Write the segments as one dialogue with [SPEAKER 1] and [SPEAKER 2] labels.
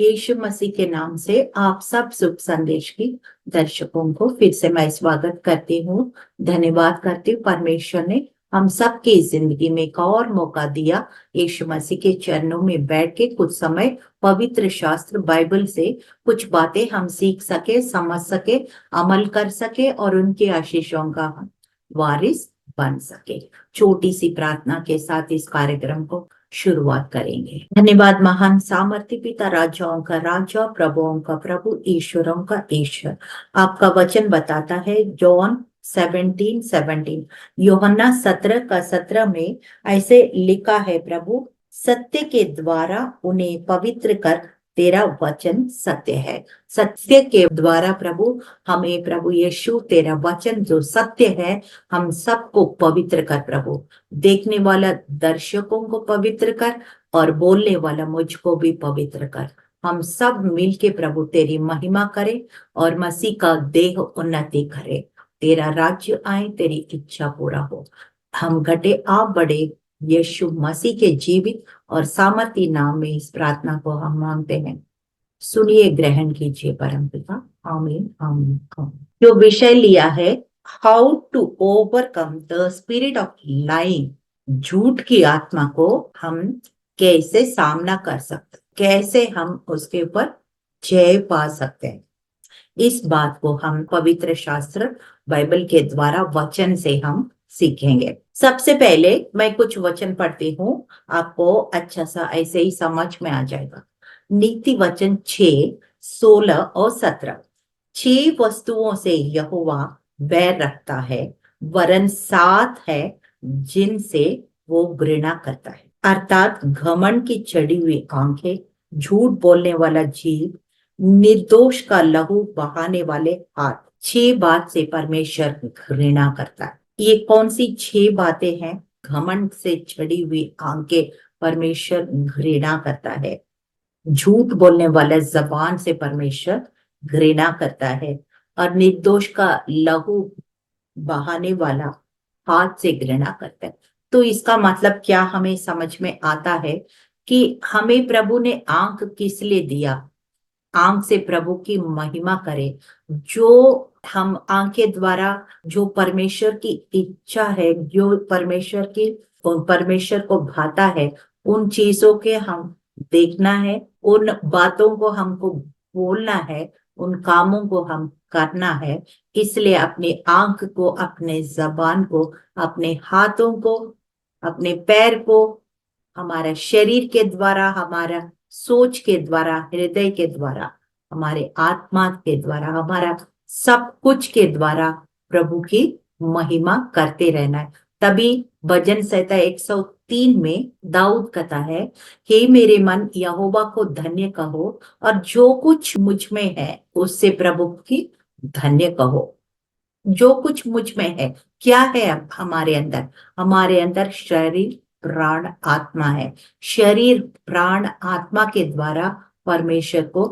[SPEAKER 1] यीशु मसीह के नाम से आप सब शुभ संदेश की दर्शकों को फिर से मैं स्वागत करती हूँ। धन्यवाद करती हूँ, परमेश्वर ने हम सबकी जिंदगी में एक और मौका दिया यीशु मसीह के चरणों में बैठ के कुछ समय पवित्र शास्त्र बाइबल से कुछ बातें हम सीख सके, समझ सके, अमल कर सके और उनके आशीषों का हम वारिस बन सके। छोटी सी प्रार्थना के साथ इस कार्यक्रम को शुरुआत करेंगे। धन्यवाद महान सामर्थ्य पिता, राजाओं का राजा, प्रभुओं का प्रभु, ईश्वरों का ईश्वर। आपका वचन बताता है जॉन 17:17, यूहन्ना 17:17 में ऐसे लिखा है, प्रभु सत्य के द्वारा उन्हें पवित्र कर, तेरा वचन सत्य है। सत्य के द्वारा प्रभु हमें, प्रभु यीशु तेरा वचन जो सत्य है, हम सबको पवित्र कर प्रभु। देखने वाला दर्शकों को पवित्र कर और बोलने वाला मुझको भी पवित्र कर। हम सब मिलके प्रभु तेरी महिमा करें और मसीह का देह उन्नति करे। तेरा राज्य आए, तेरी इच्छा पूरा हो। हम घटे आप बड़े यीशु मसीह के जीवित और सामर्थी नाम में इस प्रार्थना को हम मांगते हैं। सुनिए, ग्रहण कीजिए परमपिता। आमीन आमीन आमीन। जो विषय लिया है, how to overcome the spirit of lying, झूठ की आत्मा को हम कैसे सामना कर सकते, कैसे हम उसके ऊपर जय पा सकते हैं। इस बात को हम पवित्र शास्त्र बाइबल के द्वारा वचन से हम सीखेंगे। सबसे पहले मैं कुछ वचन पढ़ती हूँ, आपको अच्छा सा ऐसे ही समझ में आ जाएगा। नीति वचन 6:16 और 17। 6 वस्तुओं से यहोवा बैर रखता है, वरन 7 है जिनसे वो घृणा करता है, अर्थात घमंड की चढ़ी हुई आंखें, झूठ बोलने वाला जीभ, निर्दोष का लहू बहाने वाले हाथ। 6 बात से परमेश्वर घृणा करता है। ये कौन सी 6 बातें हैं? घमंड से चढ़ी हुई आंखें परमेश्वर घृणा करता है। झूठ बोलने वाले जबान से परमेश्वर घृणा करता है, और निर्दोष का लहू बहाने वाला हाथ से घृणा करता है। तो इसका मतलब क्या हमें समझ में आता है कि हमें प्रभु ने आंख किस लिए दिया? आंख से प्रभु की महिमा करे। जो हम आंखें द्वारा जो परमेश्वर की इच्छा है, जो परमेश्वर को भाता है, उन चीजों के हम देखना है, उन बातों को हमको बोलना है, उन कामों को हम करना है। इसलिए अपनी आंख को, अपने जबान को, अपने हाथों को, अपने पैर को, हमारा शरीर के द्वारा, हमारा सोच के द्वारा, हृदय के द्वारा, हमारे आत्मा के द्वारा, हमारा सब कुछ के द्वारा प्रभु की महिमा करते रहना है। तभी भजन संहिता 103 में दाऊद कहता है, हे मेरे मन यहोवा को धन्य कहो, और जो कुछ मुझ में है उससे प्रभु की धन्य कहो। जो कुछ मुझ में है, क्या है अब हमारे अंदर? हमारे अंदर शरीर, प्राण, आत्मा है। शरीर, प्राण, आत्मा के द्वारा परमेश्वर को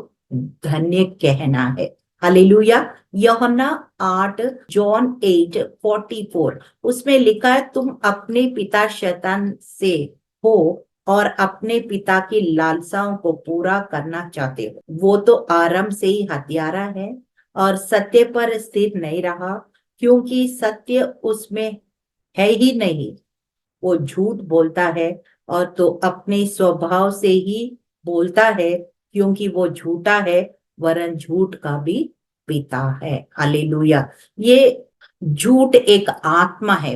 [SPEAKER 1] धन्य कहना है। हालेलुया। यूहन्ना 8, जॉन 8:44, उसमें लिखा है, तुम अपने पिता शैतान से हो और अपने पिता की लालसाओं को पूरा करना चाहते हो। वो तो आरंभ से ही हत्यारा है और सत्य पर स्थिर नहीं रहा, क्योंकि सत्य उसमें है ही नहीं। वो झूठ बोलता है, और तो अपने स्वभाव से ही बोलता है, क्योंकि वो झूठा है, वरन झूठ का भी पिता है। हालेलुया। ये झूठ एक आत्मा है,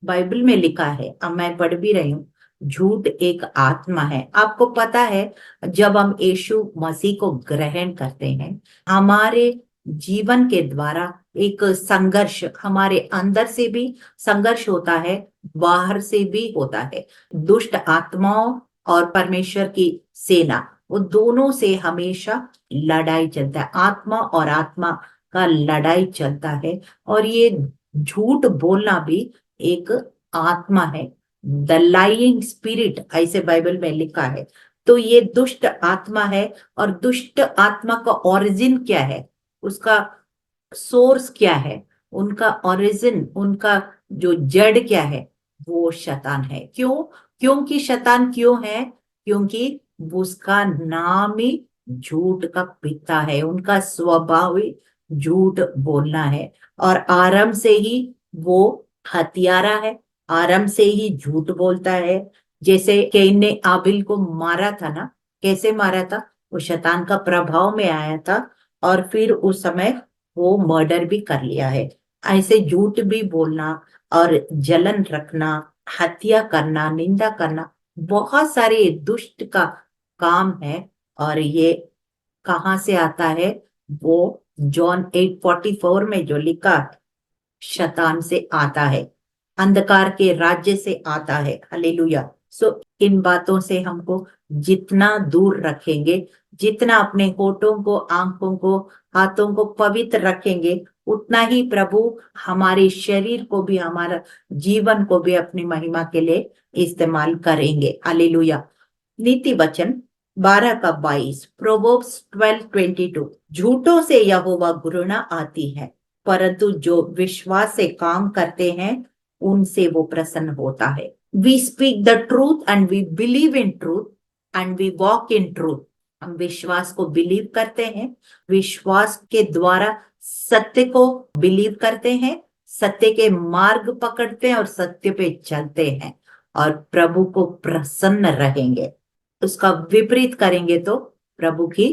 [SPEAKER 1] बाइबल में लिखा है, अब मैं पढ़ भी रही हूँ। झूठ एक आत्मा है। आपको पता है, जब हम यीशु मसीह को ग्रहण करते हैं, हमारे जीवन के द्वारा एक संघर्ष, हमारे अंदर से भी संघर्ष होता है, बाहर से भी होता है। दुष्ट आत्माओं और परमेश्वर की सेना, वो दोनों से हमेशा लड़ाई चलता है। आत्मा और आत्मा का लड़ाई चलता है, और ये झूठ बोलना भी एक आत्मा है। द लाइंग स्पिरिट, ऐसे बाइबल में लिखा है। तो ये दुष्ट आत्मा है, और दुष्ट आत्मा का ओरिजिन क्या है, उसका सोर्स क्या है, उनका ओरिजिन, उनका जो जड़ क्या है, वो शैतान है। क्यों? क्योंकि शैतान क्यों है? क्योंकि उसका नाम ही झूठ का पिता है, उनका स्वभाव ही झूठ बोलना है। और आरंभ से ही वो हत्यारा है, आरंभ से ही झूठ बोलता है। जैसे कैन ने आबिल को मारा था ना, कैसे मारा था? वो शैतान का प्रभाव में आया था, और फिर उस समय वो मर्डर भी कर लिया है। ऐसे झूठ भी बोलना और जलन रखना, हत्या करना, निंदा करना, बहुत सारे दुष्ट का काम है। और ये कहाँ से आता है? वो जॉन 8:44 में जो लिखा, शैतान से आता है, अंधकार के राज्य से आता है। हालेलुया। सो इन बातों से हमको जितना दूर रखेंगे, जितना अपने होठों को, आंखों को, हाथों को पवित्र रखेंगे, उतना ही प्रभु हमारे शरीर को भी, हमारा जीवन को भी अपनी महिमा के लिए इस्तेमाल करेंगे। हालेलुया। नीति वचन 12 का 22, प्रोवर्ब्स 12:22, झूठों से यहोवा घृणा आती है, परंतु जो विश्वास से काम करते हैं उनसे वो प्रसन्न होता है। We speak the truth and we believe in truth and we walk in truth. हम विश्वास को बिलीव करते हैं, विश्वास के द्वारा सत्य को बिलीव करते हैं, सत्य के मार्ग पकड़ते हैं और सत्य पे चलते हैं, और प्रभु को प्रसन्न रहेंगे। उसका विपरीत करेंगे तो प्रभु की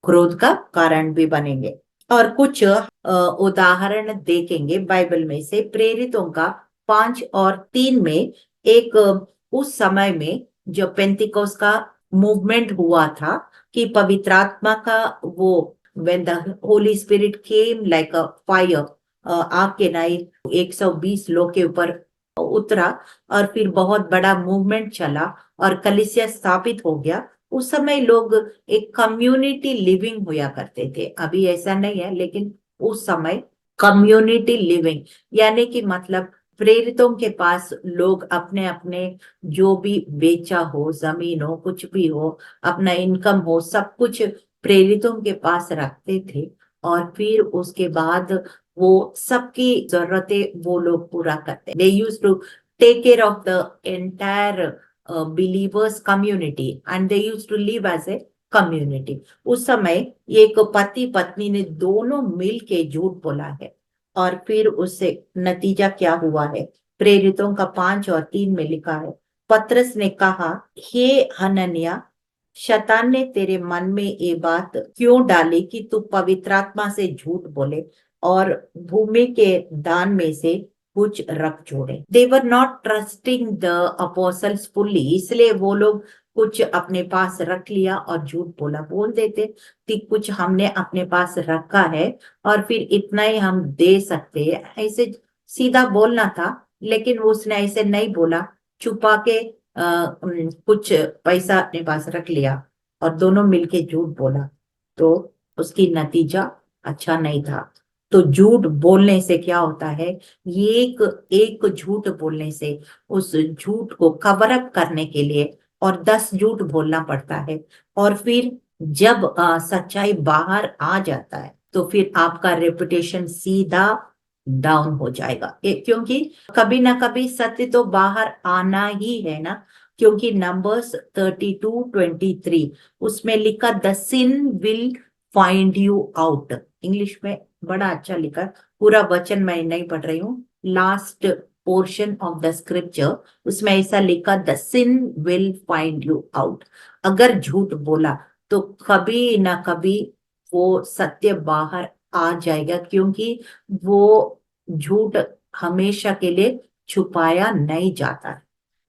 [SPEAKER 1] क्रोध का कारण भी बनेंगे। और कुछ उदाहरण देखेंगे बाइबल में से। प्रेरितों का 5:3 में एक उस समय में जो पेंतिकोस का मूवमेंट हुआ था, कि पवित्र आत्मा का वो when the Holy Spirit came like a fire, आग के नाई 120 लोग के ऊपर उतरा, और फिर बहुत बड़ा मूवमेंट चला और कलीसिया स्थापित हो गया। उस समय लोग एक कम्युनिटी लिविंग हुआ करते थे, अभी ऐसा नहीं है, लेकिन उस समय कम्युनिटी लिविंग, यानी कि मतलब प्रेरितों के पास लोग अपने अपने जो भी बेचा हो, जमीन हो, कुछ भी हो, अपना इनकम हो, सब कुछ प्रेरितों के पास रखते थे। और फिर उसके बाद वो सबकी जरूरतें वो लोग पूरा करते। They used to take care of the entire believers community and they used to live as a community। उस समय एक पति पत्नी ने दोनों मिल के झूठ बोला है, और फिर उससे नतीजा क्या हुआ है? प्रेरितों का 5:3 में लिखा है, पतरस ने कहा, हे हनन्या, शैतान ने तेरे मन में ये बात क्यों डाली कि तू पवित्र आत्मा से झूठ बोले और भूमि के दान में से कुछ रख छोड़े। They were not trusting the apostles fully, इसलिए वो लोग कुछ अपने पास रख लिया और झूठ बोला। बोल देते कि कुछ हमने अपने पास रखा है और फिर इतना ही हम दे सकते हैं, ऐसे सीधा बोलना था। लेकिन उसने ऐसे नहीं बोला, छुपा के कुछ पैसा अपने पास रख लिया और दोनों मिलके झूठ बोला, तो उसकी नतीजा अच्छा नहीं था। तो झूठ बोलने से क्या होता है? ये एक झूठ बोलने से उस झूठ को कवर अप करने के लिए और 10 झूठ बोलना पड़ता है। और फिर जब सच्चाई बाहर आ जाता है तो फिर आपका रेपुटेशन सीधा डाउन हो जाएगा। क्योंकि कभी ना कभी सत्य तो बाहर आना ही है ना। क्योंकि नंबर्स 32:23 उसमें लिखा, the sin will find you out. English में बड़ा अच्छा लिखा है, पूरा वचन मैं नहीं पढ़ रही हूँ, last portion of the scripture उसमें ऐसा लिखा, the sin will find you out. अगर झूठ बोला तो कभी ना कभी वो सत्य बाहर आ जाएगा, क्योंकि वो झूठ हमेशा के लिए छुपाया नहीं जाता है।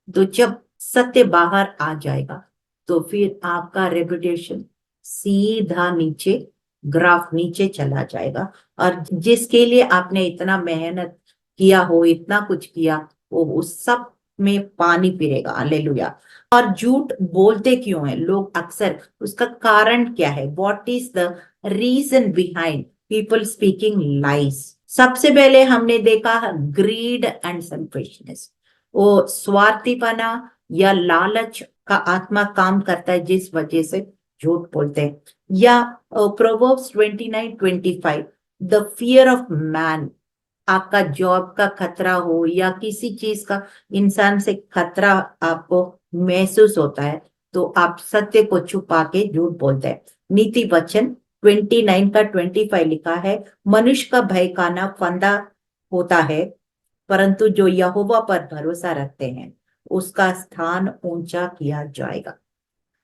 [SPEAKER 1] तो जब सत्य बाहर आ जाएगा तो फिर आपका रेपुटेशन सीधा नीचे, ग्राफ नीचे चला जाएगा। और जिसके लिए आपने इतना मेहनत किया हो, इतना कुछ किया, वो उस सब में पानी फिरेगा। हालेलुया। और झूठ बोलते क्यों है लोग अक्सर? उसका कारण क्या है? What is the reason behind people speaking lies? सबसे पहले हमने देखा ग्रीड एंड सेल्फिशनेस, वो स्वार्थीपना या लालच का आत्मा काम करता है, जिस वजह से झूठ बोलते हैं। या proverbs 29:25, the fear of man, आपका जॉब का खतरा हो या किसी चीज का, इंसान से खतरा आपको महसूस होता है, तो आप सत्य को छुपा के झूठ बोलते हैं। नीति वचन 29 का 25 लिखा है, मनुष्य का भय खाना फंदा होता है, परंतु जो यहोवा पर भरोसा रखते हैं उसका स्थान ऊंचा किया जाएगा।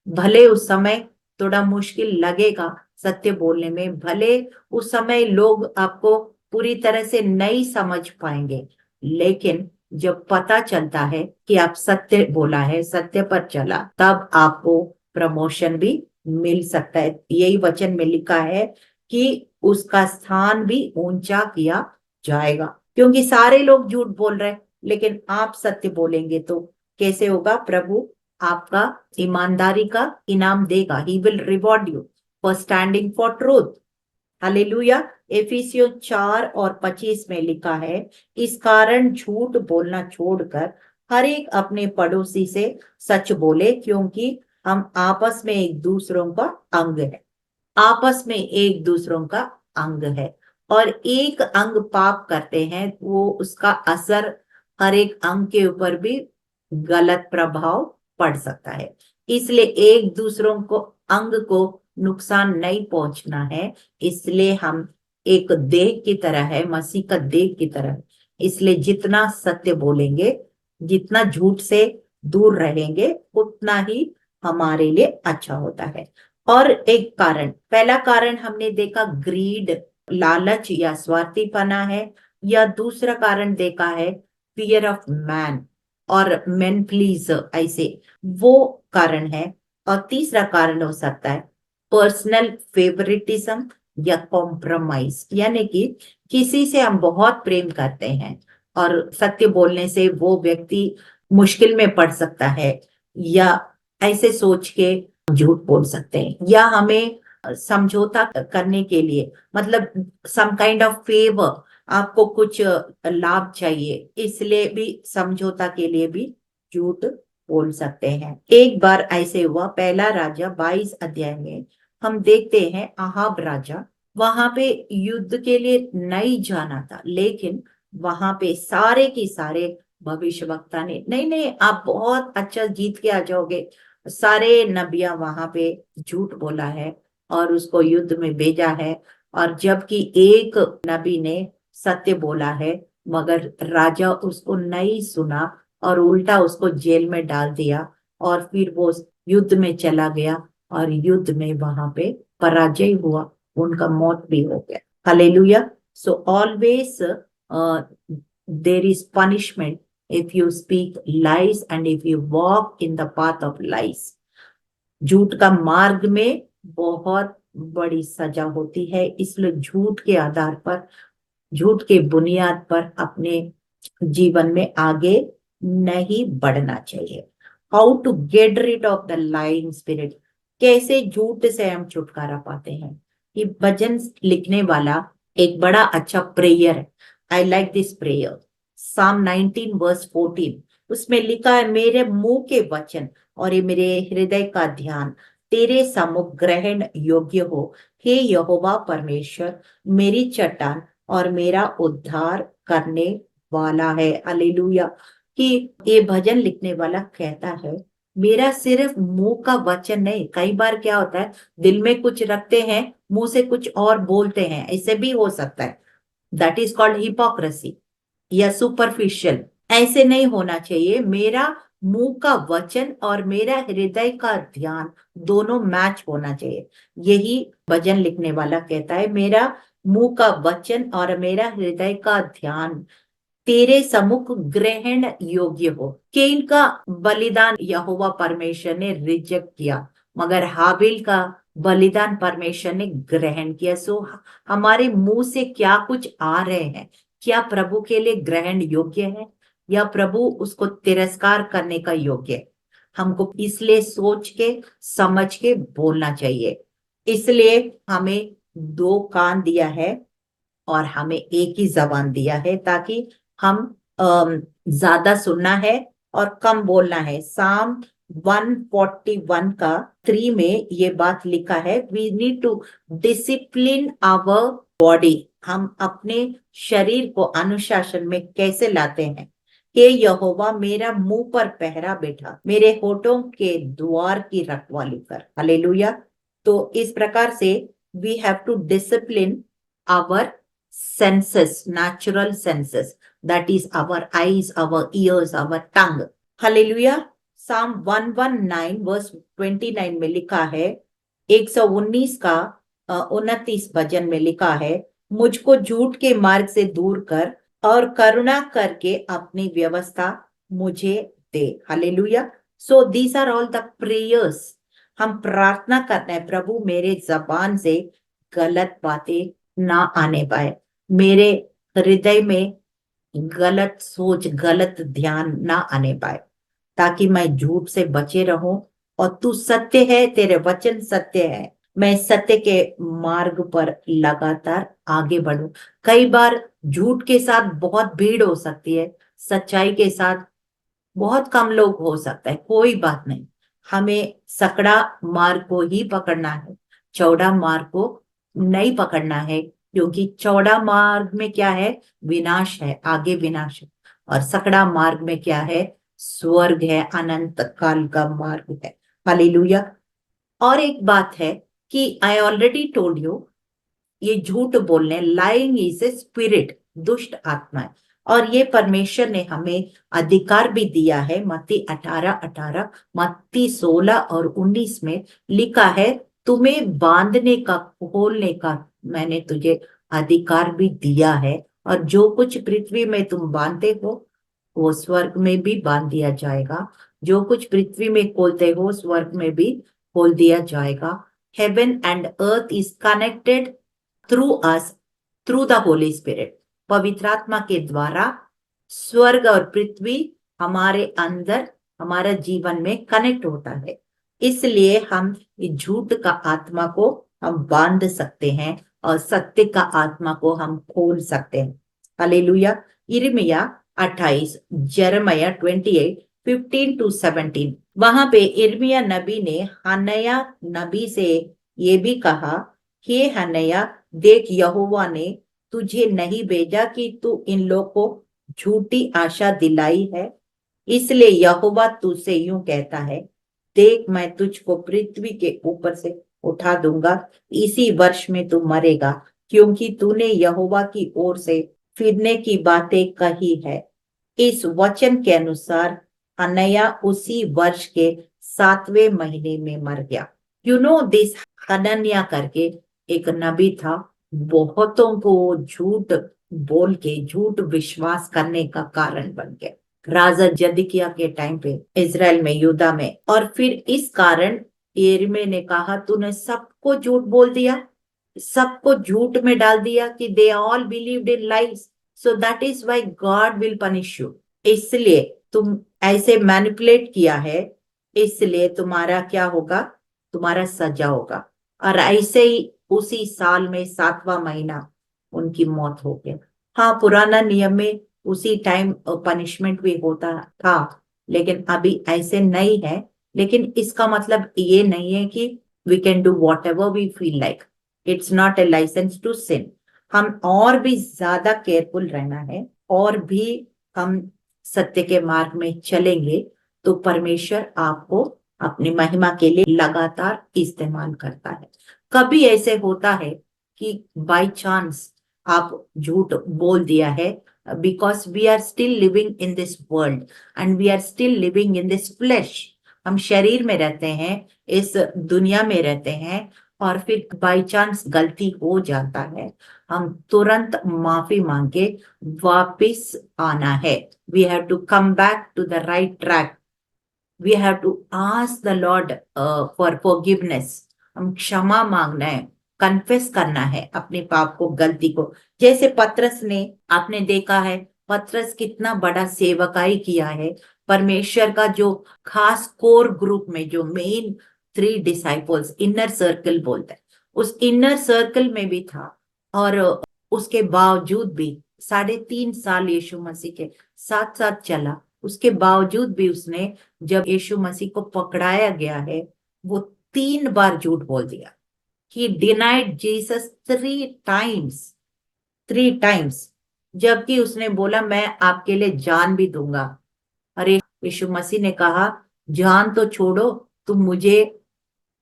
[SPEAKER 1] भले उस समय थोड़ा मुश्किल लगेगा सत्य बोलने में, भले उस समय लोग आपको पूरी तरह से नहीं समझ पाएंगे, लेकिन जब पता चलता है कि आप सत्य बोला है, सत्य पर चला, तब आपको प्रमोशन भी मिल सकता है। यही वचन में लिखा है कि उसका स्थान भी ऊंचा किया जाएगा, क्योंकि सारे लोग झूठ बोल रहे हैं, लेकिन आप सत्य बोलेंगे तो कैसे होगा? प्रभु आपका ईमानदारी का इनाम देगा। He will reward you for standing for truth. Hallelujah. एफिसियों 4 और 25 में लिखा है, इस कारण झूठ बोलना छोड़कर हर एक अपने पड़ोसी से सच बोले, क्योंकि हम आपस में एक दूसरों का अंग है। आपस में एक दूसरों का अंग है, और एक अंग पाप करते हैं वो उसका असर हर एक अंग के ऊपर भी गलत प्रभाव पड़ सकता है। इसलिए एक दूसरों को अंग को नुकसान नहीं पहुंचना है, इसलिए हम एक देह की तरह है, मसीह का देह की तरह है। इसलिए जितना सत्य बोलेंगे, जितना झूठ से दूर रहेंगे, उतना ही हमारे लिए अच्छा होता है। और एक कारण, पहला कारण हमने देखा ग्रीड, लालच या स्वार्थीपना है, या दूसरा कारण देखा है फियर ऑफ मैन और मैन प्लीज, ऐसे वो कारण है। और तीसरा कारण हो सकता है पर्सनल फेवरेटिज्म या कॉम्प्रोमाइज, यानी कि किसी से हम बहुत प्रेम करते हैं और सत्य बोलने से वो व्यक्ति मुश्किल में पड़ सकता है, या ऐसे सोच के झूठ बोल सकते हैं, या हमें समझौता करने के लिए, मतलब सम काइंड ऑफ फेवर, आपको कुछ लाभ चाहिए, इसलिए भी समझौता के लिए भी झूठ बोल सकते हैं। एक बार ऐसे हुआ, पहला राजा 22 अध्याय में हम देखते हैं, अहाब राजा वहां पे युद्ध के लिए नहीं जाना था, लेकिन वहां पे सारे के सारे भविष्यवक्ता ने, नहीं नहीं आप बहुत अच्छा जीत के आ जाओगे, सारे नबिया वहां पे झूठ बोला है और उसको युद्ध में भेजा है। और जबकि एक नबी ने सत्य बोला है, मगर राजा उसको नहीं सुना और उल्टा उसको जेल में डाल दिया, और फिर वो युद्ध में चला गया और युद्ध में वहां पे पराजय हुआ, उनका मौत भी हो गया। Hallelujah. So always there is punishment if you speak lies and if you walk in the path of lies। झूठ का मार्ग में बहुत बड़ी सजा होती है, इसलिए झूठ के आधार पर, झूठ के बुनियाद पर अपने जीवन में आगे नहीं बढ़ना चाहिए। How to get rid of the lying spirit, कैसे झूठ से हम छुटकारा पाते हैं? ये भजन लिखने वाला एक बड़ा अच्छा प्रेयर है। I like this prayer, Psalm 19 verse 14, उसमें लिखा है, मेरे मुंह के वचन और ये मेरे हृदय का ध्यान तेरे सम्मुख ग्रहण योग्य हो, हे यहोवा परमेश्वर, मेरी चट्टान और मेरा उद्धार करने वाला है। हालेलुया। कि ये भजन लिखने वाला कहता है, मेरा सिर्फ मुंह का वचन नहीं, कई बार क्या होता है दिल में कुछ रखते हैं, मुंह से कुछ और बोलते हैं, ऐसे भी हो सकता है। दैट इज कॉल्ड हिपोक्रेसी या सुपरफिशियल। ऐसे नहीं होना चाहिए। मेरा मुंह का वचन और मेरा हृदय का ध्यान दोनों मैच होना चाहिए। यही भजन लिखने वाला कहता है, मेरा मुंह का वचन और मेरा हृदय का ध्यान तेरे सम्मुख ग्रहण योग्य हो। केन का बलिदान यहोवा परमेश्वर ने रिजेक्ट किया, मगर हाबिल का बलिदान परमेश्वर ने ग्रहण किया। सो हमारे मुंह से क्या कुछ आ रहे हैं, क्या प्रभु के लिए ग्रहण योग्य है या प्रभु उसको तिरस्कार करने का योग्य है? हमको इसलिए सोच के समझ के बोलना चाहिए। इसलिए हमें 2 कान दिया है और हमें एक ही जबान दिया है, ताकि हम ज्यादा सुनना है और कम बोलना है। साम 141 का 3 में ये बात लिखा है, we need to discipline our body. हम अपने शरीर को अनुशासन में कैसे लाते हैं? हे यहोवा मेरा मुंह पर पहरा बैठा, मेरे होठों के द्वार की रखवाली कर। हालेलुया। तो इस प्रकार से we have to discipline our senses, natural senses, that is our eyes, our ears, our tongue. Hallelujah. Psalm 119 verse 29 में लिखा है, 119 का 29 भजन में लिखा है, मुझको झूठ के मार्ग से दूर कर और करुणा करके अपनी व्यवस्था मुझे दे। Hallelujah. So these are all the prayers. हम प्रार्थना करते हैं, प्रभु मेरे जबान से गलत बातें ना आने पाए, मेरे हृदय में गलत सोच, गलत ध्यान ना आने पाए, ताकि मैं झूठ से बचे रहूं। और तू सत्य है, तेरे वचन सत्य है, मैं सत्य के मार्ग पर लगातार आगे बढ़ूं। कई बार झूठ के साथ बहुत भीड़ हो सकती है, सच्चाई के साथ बहुत कम लोग हो सकता है, कोई बात नहीं। हमें सकड़ा मार्ग को ही पकड़ना है, चौड़ा मार्ग को नहीं पकड़ना है, क्योंकि चौड़ा मार्ग में क्या है, विनाश है, आगे विनाश है। और सकड़ा मार्ग में क्या है, स्वर्ग है, अनंत काल का मार्ग है। हालेलुया। और एक बात है कि आई ऑलरेडी टोल्ड यू, ये झूठ बोलने, लाइंग इज ए स्पिरिट, दुष्ट आत्मा है। और ये परमेश्वर ने हमें अधिकार भी दिया है। मत्ती 18:18, मत्ती 16 और 19 में लिखा है, तुम्हें बांधने का, खोलने का मैंने तुझे अधिकार भी दिया है, और जो कुछ पृथ्वी में तुम बांधते हो वो स्वर्ग में भी बांध दिया जाएगा, जो कुछ पृथ्वी में खोलते हो स्वर्ग में भी खोल दिया जाएगा। Heaven and earth is connected through us, through the Holi spirit. पवित्र आत्मा के द्वारा स्वर्ग और पृथ्वी हमारे अंदर, हमारा जीवन में कनेक्ट होता है। इसलिए हम इस झूठ का आत्मा को हम बांध सकते हैं और सत्य का आत्मा को हम खोल सकते हैं। हालेलुया। यिर्मयाह 28, यिर्मयाह 28 15 to 17, वहां पे यिर्मयाह नबी ने हनन्याह नबी से ये भी कहा, हे हनन्याह, देख यहोवा ने तुझे नहीं भेजा कि तू इन लोग को झूठी आशा दिलाई है, इसलिए यहोवा तुझसे यूं कहता है, देख मैं तुझको पृथ्वी के ऊपर से उठा दूंगा, इसी वर्ष में तू मरेगा, क्योंकि तूने यहोवा की ओर से फिरने की बातें कही है। इस वचन के अनुसार हनन्याह उसी वर्ष के 7वें महीने में मर गया। यू नो दिस, हनन्याह करके एक नबी था, बहुतों को झूठ बोल के, झूठ विश्वास करने का कारण बन गया राजा जदिकिया के टाइम पे, इज़राइल में, यहूदा में। और फिर इस कारण यिर्मयाह ने कहा, तूने सबको झूठ बोल दिया, सबको झूठ में डाल दिया, कि they all believed in lies, so that is why God will punish you. इसलिए तुम ऐसे मैनिपुलेट किया है, इसलिए तुम्हारा क्या होगा, तुम्हारा सजा होगा। और ऐसे ही उसी साल में 7वां महीना उनकी मौत हो गई। हाँ, पुराना नियम में उसी टाइम पनिशमेंट भी होता था, लेकिन अभी ऐसे नहीं है। लेकिन इसका मतलब ये नहीं है कि we can do whatever we feel like, it's not a licence to sin. हम और भी ज्यादा केयरफुल रहना है, और भी हम सत्य के मार्ग में चलेंगे, तो परमेश्वर आपको अपनी महिमा के लिए लगातार इस्तेमाल करता है। कभी ऐसे होता है कि बाय चांस आप झूठ बोल दिया है, because we are still living in this world and we are still living in this flesh. हम शरीर में रहते हैं, इस दुनिया में रहते हैं, और फिर बाय चांस गलती हो जाता है, हम तुरंत माफी मांग के वापिस आना है। We have to come back to the right track. We have to ask the Lord for forgiveness. हम क्षमा मांगना है, कन्फेस करना है अपने पाप को, गलती को। जैसे पतरस ने, आपने देखा है पतरस कितना बड़ा सेवकाई किया है, परमेश्वर का जो खास कोर ग्रुप में, जो मेन 3 डिसाइपल्स, इनर सर्कल बोलते हैं, उस इनर सर्कल में भी था। और उसके बावजूद भी 3.5 साल यीशु मसीह के साथ साथ चला, उसके बावजूद भी उसने, जब यीशु मसीह को पकड़ाया गया है, वो 3 बार झूठ बोल दिया। He denied Jesus 3 times, 3 times। जबकि उसने बोला मैं आपके लिए जान भी दूंगा। अरे यीशु मसीह ने कहा जान तो छोड़ो, तुम मुझे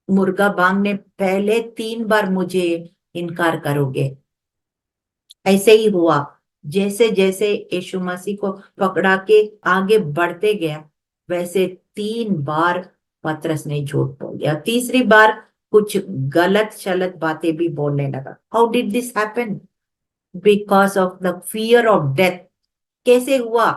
[SPEAKER 1] मुर्गा बांगने पहले 3 बार मुझे इनकार करोगे। ऐसे ही हुआ। जैसे जैसे यीशु मसीह को पकड़ा के आगे बढ़ते गया, वैसे 3 बार पतरस ने झूठ बोल दिया। तीसरी बार कुछ गलत शलत बातें भी बोलने लगा। How did this happen? Because of the fear of death. कैसे हुआ?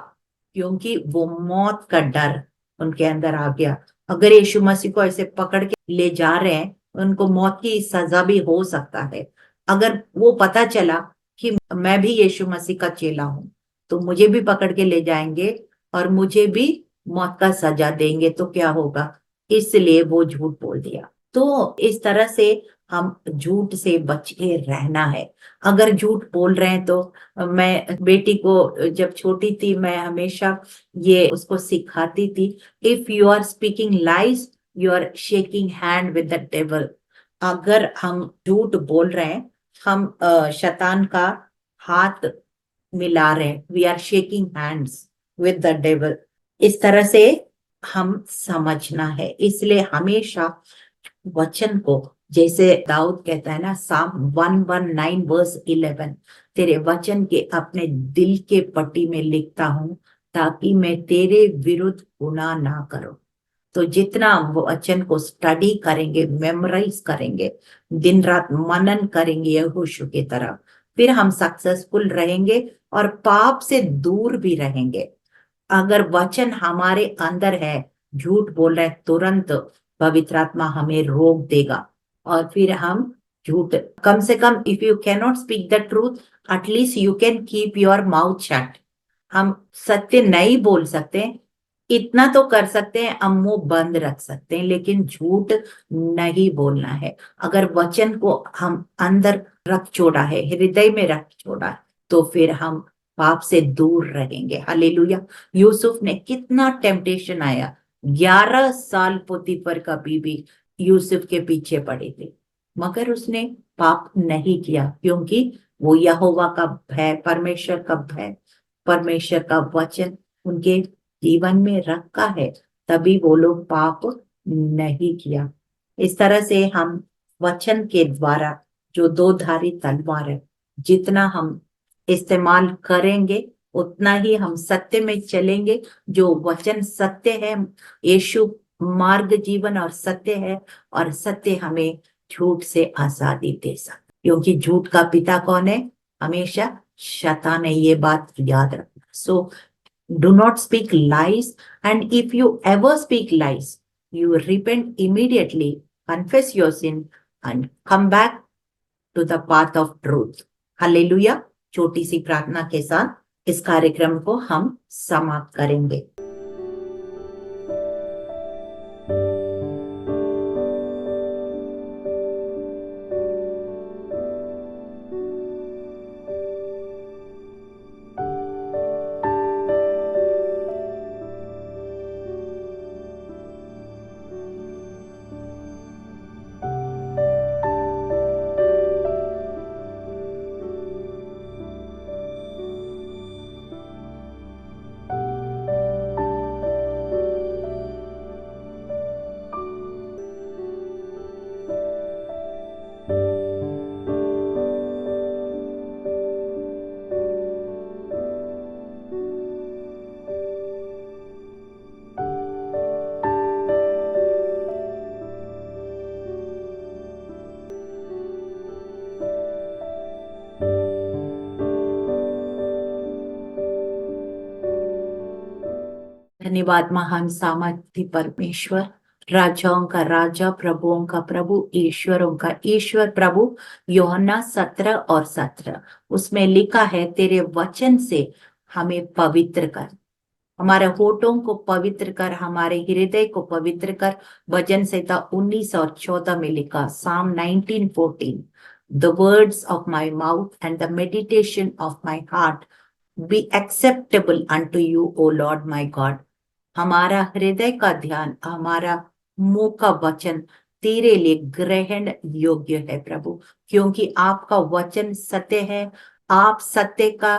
[SPEAKER 1] क्योंकि वो मौत का डर उनके अंदर आ गया। अगर यीशु मसीह को ऐसे पकड़ के ले जा रहे हैं, उनको मौत की सजा भी हो सकता है। अगर वो पता चला कि मैं भी यीशु मसीह का चेला हूं, तो मुझे भी पकड़ के ले जाएंगे और मुझे भी मौत का सजा देंगे, तो क्या होगा? इसलिए वो झूठ बोल दिया। तो इस तरह से हम झूठ से बच के रहना है। अगर झूठ बोल रहे हैं तो मैं बेटी को जब छोटी थी, मैं हमेशा ये उसको सिखाती थी, if you are speaking lies you are shaking hand with the devil. अगर हम झूठ बोल रहे हैं, हम शैतान का हाथ मिला रहे हैं, we are shaking hands with the devil. इस तरह से हम समझना है। इसलिए हमेशा वचन को, जैसे दाऊद कहता है ना, साम 119 वर्स 11, तेरे वचन के अपने दिल के पट्टी में लिखता हूं, ताकि मैं तेरे विरुद्ध गुनाह ना करूं। तो जितना वचन को स्टडी करेंगे, मेमोराइज करेंगे, दिन रात मनन करेंगे यहोशू की तरह, फिर हम सक्सेसफुल रहेंगे और पाप से दूर भी रहेंगे। अगर वचन हमारे अंदर है, झूठ बोल रहे हैं, तुरंत पवित्र आत्मा हमें रोक देगा और फिर हम झूठ, कम से come if you can not speak the truth, at least you can keep your mouth shut. हम सत्य नहीं बोल सकते, इतना तो कर सकते हैं, हम मुंह बंद रख सकते हैं, लेकिन झूठ नहीं बोलना है। अगर वचन को हम अंदर रख छोड़ा है, हृदय में रख छोड़ा है, तो फिर हम पाप से दूर रहेंगे। हालेलुया। यूसुफ ने कितना टेम्पटेशन आया, 11 साल पोतीफर का बीबी यूसुफ के पीछे पड़ी थी, मगर उसने पाप नहीं किया, क्योंकि वो यहोवा का भय, परमेश्वर का भय, परमेश्वर का वचन उनके जीवन में रखा है, तभी वो लोग पाप नहीं किया। इस तरह से हम वचन के द्वारा, जो दो धारी तलवार है, जितना हम इस्तेमाल करेंगे उतना ही हम सत्य में चलेंगे। जो वचन सत्य है, यीशु मार्ग, जीवन और सत्य है, और सत्य हमें झूठ से आजादी दे सकता, क्योंकि झूठ का पिता कौन है? हमेशा शैतान है। ये बात याद रखना। सो do not speak lies, and if you ever speak lies, you repent immediately, confess your sin, and come back to the path of truth. Hallelujah. छोटी सी प्रार्थना के साथ इस कार्यक्रम को हम समाप्त करेंगे। धन्यवाद महान सामर्थी परमेश्वर, राजाओं का राजा, प्रभुओं का प्रभु, ईश्वरों का ईश्वर प्रभु। यूहन्ना 17:17 उसमें लिखा है, तेरे वचन से हमें पवित्र कर, हमारे होठों को पवित्र कर, हमारे हृदय को पवित्र कर। भजन संहिता 19:14 में लिखा, Psalm 19:14, the words of my mouth and the meditation of my heart be acceptable unto you, O Lord my God। हमारा हृदय का ध्यान, हमारा मुंह का वचन तेरे लिए ग्रहण योग्य है प्रभु, क्योंकि आपका वचन सत्य है। आप सत्य का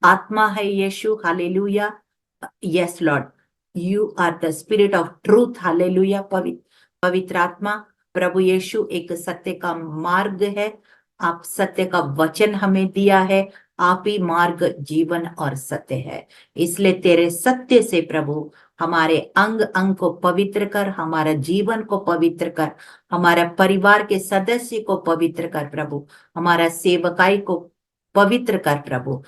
[SPEAKER 1] आत्मा है Yeshu, hallelujah. Yes Lord, you are the spirit of truth, hallelujah. पवित्र आत्मा, प्रभु यीशु एक सत्य का मार्ग है। आप सत्य का वचन हमें दिया है। आप ही मार्ग, जीवन और सत्य है। इसलिए तेरे सत्य से प्रभु हमारे अंग अंग को पवित्र कर, हमारा जीवन को पवित्र कर, हमारा परिवार के सदस्य को पवित्र कर प्रभु, हमारा सेवकाई को पवित्र कर प्रभु।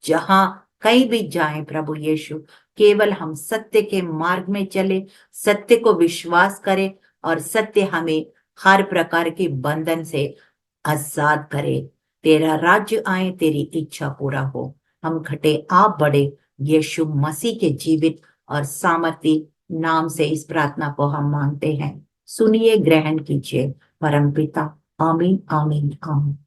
[SPEAKER 1] जहां कहीं भी जाए प्रभु यीशु, केवल हम सत्य के मार्ग में चले, सत्य को विश्वास करें और सत्य हमें हर प्रकार के बंधन से आजाद करे। तेरा राज्य आए, तेरी इच्छा पूरा हो। हम घटे आप बढ़े, यीशु मसीह के जीवित और सामर्थी नाम से इस प्रार्थना को हम मांगते हैं। सुनिए, ग्रहण कीजिए। परमपिता, आमीन आमीन आमीन।